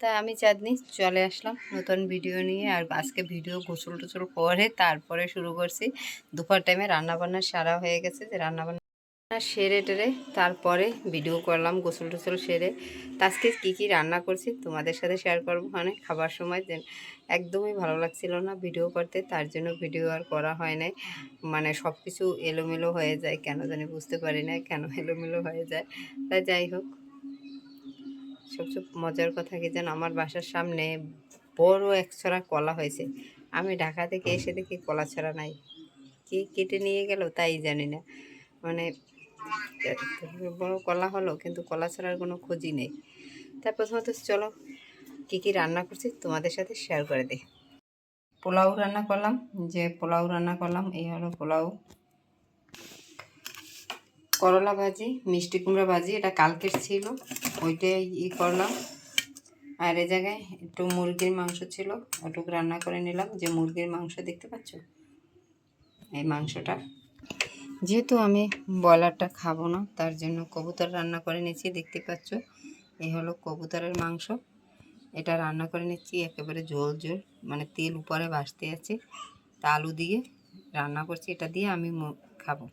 তাই আমি চাঁদনি চলে আসলাম নতুন ভিডিও নিয়ে। আর আজকে ভিডিও গোসল টোসল করে তারপরে শুরু করছি। দুপুর টাইমে রান্নাবান্না সারা হয়ে গেছে, যে রান্নাবান্না সেরে টেরে তারপরে ভিডিও করলাম গোসল টোসল সেরে। তা আজকে কী রান্না করছি তোমাদের সাথে শেয়ার করবো। মানে খাবার সময় একদমই ভালো লাগছিল না ভিডিও করতে, তার জন্য ভিডিও আর করা হয় নাই। মানে সব কিছু এলোমেলো হয়ে যায়, কেন জানি বুঝতে পারি না কেন এলোমেলো হয়ে যায়। তাই যাই হোক, সবচেয়ে মজার কথা কি যেন, আমার বাসার সামনে বড় এক ছড়া কলা হয়েছে। আমি ঢাকা থেকে এসে দেখি কলা ছড়া নাই, কে কেটে নিয়ে গেল তাই জানি না। মানে বড় কলা হলো কিন্তু কলা ছড়ার কোনো খোঁজই নেই। তাই প্রথমত চলো কী রান্না করছি তোমাদের সাথে শেয়ার করে দিই। পোলাও রান্না করলাম, এই হলো পোলাও। করলা ভাজি, মিষ্টি কুমড়া ভাজি, এটা কালকের ছিল, ওইটাই করলাম। আর এ জায়গায় একটু মুরগির মাংস ছিল, ওটুকু রান্না করে নিলাম। যে মুরগির মাংস দেখতে পাচ্ছ, এই মাংসটা, যেহেতু আমি ব্রয়লারটা খাবো না তার জন্য কবুতর রান্না করে নিচ্ছি। দেখতে পাচ্ছ এই হলো কবুতরের মাংস, এটা রান্না করে নিচ্ছি একেবারে ঝোল ঝোল, মানে তেল উপরে ভাসতে আছে। তা আলু দিয়ে রান্না করছি, এটা দিয়ে আমি খাবো।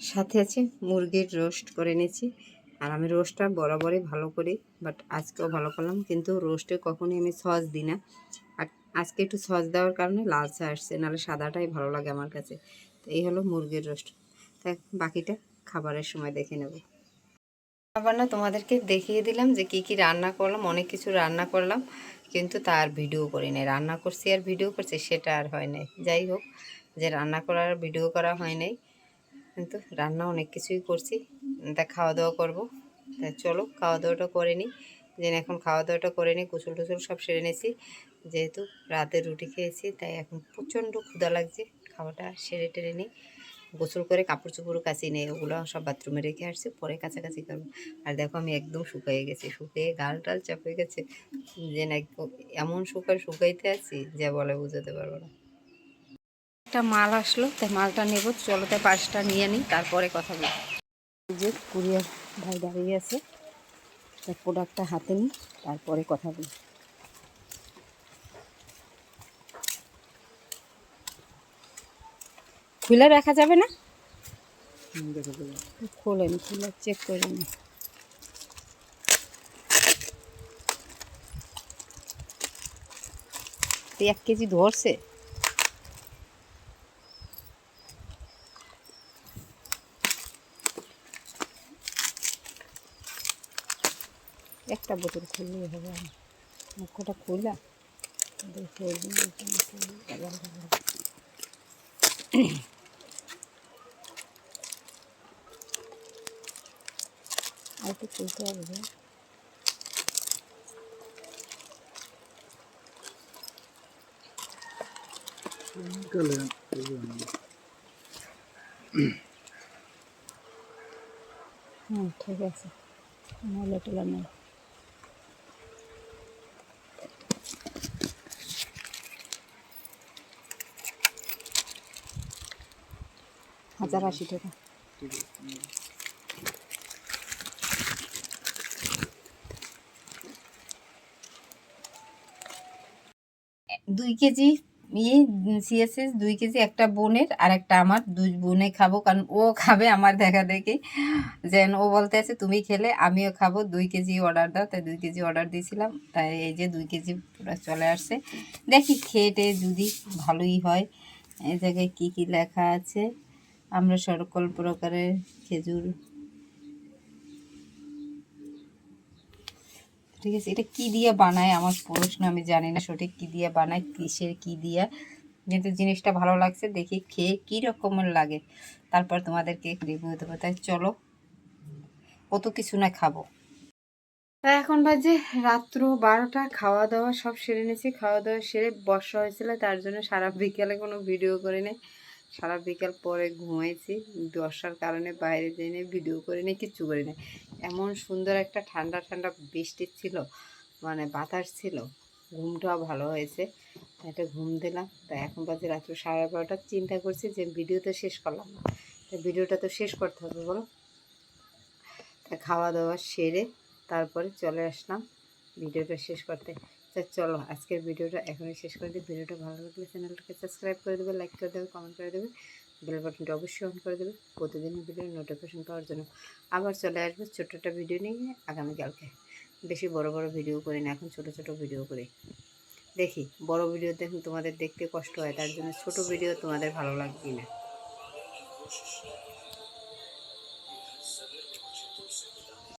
সাথে আছে মুরগির রোস্ট করে নিচ্ছি। আর আমি রোস্টটা বরাবরই ভালো করি, বাট আজকেও ভালো করলাম। কিন্তু রোস্টে কখনোই আমি সস দিই না, আর আজকে একটু সস দেওয়ার কারণে লালচে আসছে, নাহলে সাদাটাই ভালো লাগে আমার কাছে। তো এই হলো মুরগির রোস্ট। তাই বাকিটা খাবারের সময় দেখে নেব। আবার না তোমাদেরকে দেখিয়ে দিলাম যে কি রান্না করলাম। অনেক কিছু রান্না করলাম কিন্তু তার ভিডিও করি নাই। রান্না করছি আর ভিডিও করছি সেটা আর হয় নাই। যাই হোক, যে রান্না করার ভিডিও করা হয় নাই, কিন্তু রান্না অনেক কিছুই করছি। তা খাওয়া দাওয়া করবো। তা চলো খাওয়া দাওয়াটা করে নিই। এখন খাওয়া দাওয়াটা করে নিই, গোসল টোসল সব সেরে নিয়েছি। যেহেতু রাতে রুটি খেয়েছি তাই এখন প্রচণ্ড ক্ষুধা লাগছে। খাওয়াটা সেরে টেরে নিই, গোসল করে কাপড় চোপড়ও কাচি নেই, ওগুলো সব বাথরুমে রেখে আসছি, পরে কাছাকাছি করবো। আর দেখো আমি একদম শুকিয়ে গেছি, শুকিয়ে গাল টাল চাপে গেছে, যে না এমন শুকাইতে আছি যা বলে বুঝাতে পারবো না। একটা মাল আসলো, তাই মালটা নেব, চলো তাই পাশটা নিয়ে নিই, তারপরে কথা বলি। যে কুরিয়ার ভাই দাঁড়িয়ে আছে, তার প্রোডাক্টটা হাতে নিই, তারপরে কথা বলি। খুলে রাখা যাবে না? খোলেন, খুলে চেক করে নিন। 1 কেজি ধরছে। একটা বোতল খুললেই হবে, মুখটা খোলা আর একটু খুলতে হবে। ঠিক আছে, নাহলে টোলা নেই। 1080 টাকা। 2 কেজি সিএসএস, 2 কেজি, একটা বোনের আর একটা আমার। 2 বোনে খাবো, কারণ ও খাবে আমার দেখা দেখি, যেন ও বলতে আছে তুমি খেলে আমিও খাবো, 2 কেজি অর্ডার দাও। তাই 2 কেজি অর্ডার দিয়েছিলাম, তাই এই যে 2 কেজি পুরো চলে আসছে। দেখি খেয়ে যদি ভালোই হয়। এই জায়গায় কি লেখা আছে, আমরা সকল প্রকারের খেজুর, ঠিক আছে। এটা কি দিয়ে বানায় আমার প্রশ্ন, আমি জানি না সঠিক কি দিয়ে বানায়, কিসের কি দিয়ে, কিন্তু জিনিসটা ভালো লাগছে। দেখি খেয়ে কী রকমের লাগে, তারপর তোমাদেরকে রিভিউ দেবো। তাই চলো, কত কিছু না খাবো। তাই এখন বাজে রাত্র 12টা, খাওয়া দাওয়া সব সেরে নিয়েছি। খাওয়া দাওয়া সেরে বর্ষা হয়েছিল, তার জন্য সারা বিকেলে কোনো ভিডিও করে নেই। সারা বিকেল পরে ঘুমাইছি, বর্ষার কারণে বাইরে যেয়ে ভিডিও করে নিই, কিচ্ছু করে নেই। এমন সুন্দর একটা ঠান্ডা ঠান্ডা বৃষ্টি ছিল, মানে বাতাস ছিল, ঘুমটাও ভালো হয়েছে। একটা ঘুম দিলাম। তাই এখন বাজে রাত্র 12:30। চিন্তা করছি যে ভিডিও তো শেষ করলাম না, তাই ভিডিওটা তো শেষ করতে হবে বলো। তা খাওয়া দাওয়া সেরে তারপরে চলে আসলাম ভিডিওটা শেষ করতে। তো চলো আজকের ভিডিওটা এখনই শেষ করে দিই। ভিডিওটা ভালো লাগলে চ্যানেলটাকে সাবস্ক্রাইব করে দেবে, লাইক করে দেবে, কমেন্ট করে দেবে, বেল বাটনটা অবশ্যই অন করে দেবে প্রতিদিনের ভিডিওর নোটিফিকেশন পাওয়ার জন্য। আবার চলে আসবো ছোট্ট একটা ভিডিও নিয়ে আগামীকালকে। বেশি বড় বড় ভিডিও করি না, এখন ছোট ছোট ভিডিও করি। দেখি বড় ভিডিও দেখুন তোমাদের দেখতে কষ্ট হয়, তার জন্য ছোট ভিডিও তোমাদের ভালো লাগবে না।